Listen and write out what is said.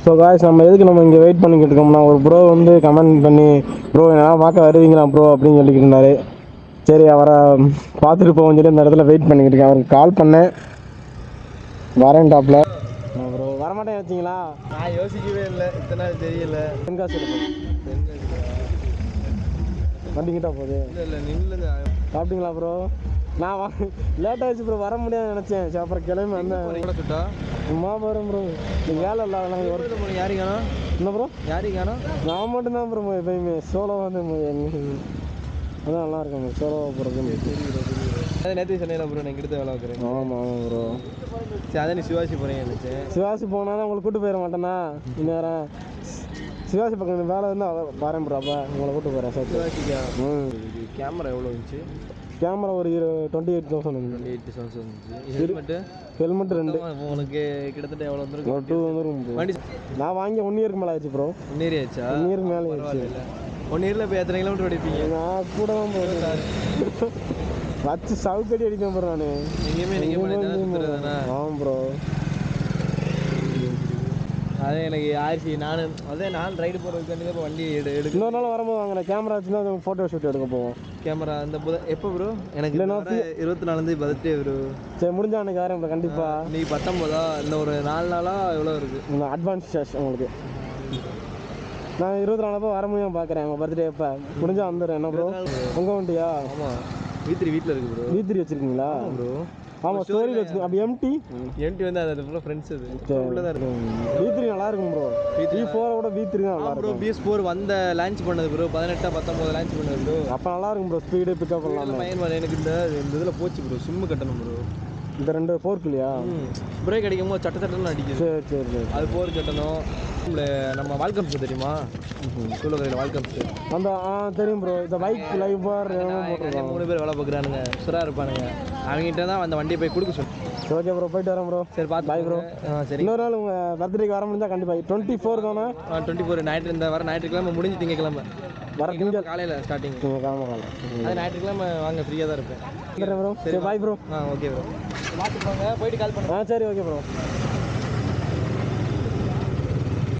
So guys நம்ம இங்கே wait பண்ணிக்கிட்டு இருக்கோம்னா ஒரு ப்ரோ வந்து கமெண்ட் பண்ணி ப்ரோ என்னால் பார்க்க வருவீங்களா ப்ரோ அப்படின்னு சொல்லிக்கிட்டு இருந்தாரு. சரி அவரை பார்த்துட்டு போவோம் சொல்லி இந்த இடத்துல வெயிட் பண்ணிக்கிட்டு இருக்கேன். அவருக்கு கால் பண்ணேன் வரேன் டாப்பில். ப்ரோ வரமாட்டேன் வச்சிங்களா? நான் யோசிக்கவே இல்லை, இத்தனை நாள் தெரியல. தென்காசியில் வண்டிக்கிட்டா போகுது. இல்லை இல்லை நில்லுங்க. சாப்பிட்டீங்களா ப்ரோ? நான் லேட் ஆகிடுச்சு ப்ரோ, வர முடியாதுன்னு நினச்சேன். சரி அப்புறம் கிளம்பி வந்தேன். கூட சுட்டா சும்மா போகிறேன் ப்ரோ, நீங்கள் வேலை இல்லை நாங்கள் ஒரு யாரையும் காணோம். என்ன ப்ரோ? யாரையும் காணோம். நான் மட்டும்தான் ப்ரோ எப்பயுமே சோலோ வந்து அதான் நல்லா இருக்கும் சோலோவாக போகிறது. அது நேற்று சொன்னேன் ப்ரோ, நான் எடுத்து வேலை வைக்கிறேன். ஆமாம் ஆமாம் ப்ரோ. சரி அதான் நீ சிவாசி போகிறீங்க நினச்சேன். சிவாசி போனால் தான் உங்களுக்கு கூப்பிட்டு போயிட மாட்டேன்னா இந்நேரம். சிவாசி பக்கம் வேலை வந்து வரேன் ப்ரோ, அப்போ உங்களை கூப்பிட்டு போகிறேன் சார். சிவாசிக்கா? கேமரா எவ்வளோ இருந்துச்சு? கேமரா ஒரு 28,000 இருந்துச்சு. 28,000 இருந்துச்சு. ஹெல்மெட் 2 உனக்கு கிட்டத்தட்ட எவ்வளோ வந்துருக்கு? ஒரு 2 வந்துடும் வண்டி. நான் வாங்கி 1 இயருக்கு மேலே ஆயிடுச்சு ப்ரோ. 1 இயர் ஆச்சா? 1 இயருக்கு மேலே ஆயிடுச்சு. 1 இயரில் இப்போ எத்தனை கிலோமீட்டர் அடிப்பீங்க? நான் கூட தான் போகிறேன் வச்சு சவுக்கடி அடிப்பேன் ப்ரோ. நான் எங்கேயுமே ஆமாம் ப்ரோ. அதே எனக்கு ஆயிடுச்சு. நான் ரைடு போகிறதுக்கு இப்போ வண்டி எடுக்க. இன்னொரு நாள் வரும்போது வாங்கினேன் கேமரா வச்சுன்னா அது ஃபோட்டோ ஷூட் எடுக்க போவோம். கேமரா அந்த எப்போ ப்ரோ? எனக்கு 24 பர்த்டே ப்ரோ. சரி முடிஞ்சா அன்றைக்கி வரேன் ப்ரோ கண்டிப்பாக. நீ 19 இந்த ஒரு 4 நாளாக எவ்வளோ இருக்குது அட்வான்ஸ் சார்ஜ் உங்களுக்கு? நான் 24 வர முடியும் பார்க்குறேன். உங்கள் பர்த்டே எப்போ முடிஞ்சா வந்துடுறேன். என்ன ப்ரோ உங்கள் வண்டியா? ஆமாம் வீத்திரி வீட்டில் இருக்குது ப்ரோ. வீத்திரி வச்சுருக்கீங்களா ப்ரோ? ஆமாம் ஸ்டோரி வச்சுருக்கேன். அப்போ எம்டி வந்து அது ஃபுல்லாக ஃப்ரெண்ட்ஸ் அது உள்ளே தான் இருக்கும். V3 நல்லா இருக்கும் ப்ரோ. V4 விட V3 தான் நல்லா இருக்கும் ப்ரோ. BS4 வந்த லான்ச் பண்ணது ப்ரோ. 18-19 லான்ச் பண்ணது ப்ரோ. அப்போ நல்லா இருக்கும் ப்ரோ. ஸ்பீடு பிக்கப் பண்ணலாம். எனக்கு இந்த இதில் போச்சு ப்ரோ. சிம்மு கட்டணும் ப்ரோ. இந்த 2 4 இல்லையா? பிரேக் அடிக்கும் போது சட்டன்னு அடிக்குது. சரி சரி சரி. அது 4 கட்டணும். நம்ம வால்கம்ஸ் தெரியுமா? சூளகிரியில் வால்கம்ஸ் அந்த தெரியும் ப்ரோ. இந்த பைக் லைவ் பார் 3 பேர் வேலை பார்க்குறானுங்க. சுரா இருப்பானுங்க. அவங்ககிட்ட தான் அந்த வண்டியை போய் கொடுக்க சொல்லு. ஓகே ப்ரோ போயிட்டு வரேன் ப்ரோ. சரி பார்த்து பாய் ப்ரோ. சரி இன்னொரு நாள் உங்கள் பர்த்டேக்கு வர முடிஞ்சால் கண்டிப்பாக 24 தானே? 24 ஞாயிற்று. இந்த வர ஞாயிற்றுக்கிழமை முடிஞ்சு திங்கக்கிழமை வர திங்கள் காலையில் ஸ்டார்டிங். கிளம்ப அது ஞாயிற்றுக்கிழமை வாங்க ஃப்ரீயாக தான் இருப்பேன். ப்ரோ. சரி பாய் ப்ரோ. Okay bro. பார்த்துக்கோங்க போயிட்டு கால் பண்ணுங்க. சரி ஓகே ப்ரோ.